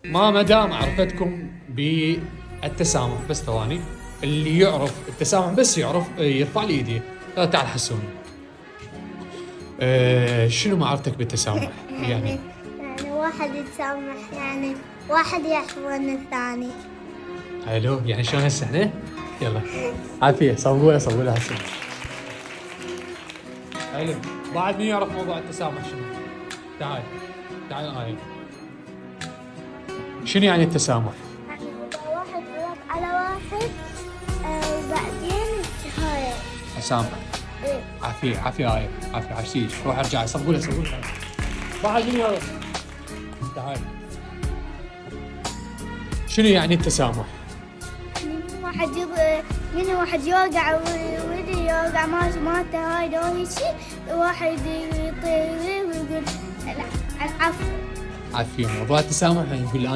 ما مدى معرفتكم بالتسامح؟ بس ثواني. اللي يعرف التسامح بس يعرف يرفع لي ايديه. تعال حسوني. شنو معرفتك بالتسامح؟ يعني واحد يتسامح، يعني واحد يحضن الثاني. حلو. يعني شلون هسه احنا؟ يلا عافية. صوبوها هسه. حلو. بعد مين يعرف موضوع التسامح شنو؟ تعال هاي. شنو يعني التسامح؟ يعني إذا واحد غلط على واحد وبعدين هاي تسامح. إيه. عافية هاي. عشيش. روح ارجع. صبوا لها. بعد مين يعرف؟ تعال. شنو يعني التسامح؟ من واحد يوقع واللي يوقع مالته هاي هيجي، واحد يطير ويقول العفو. عافية. موضوع التسامح يعني يقول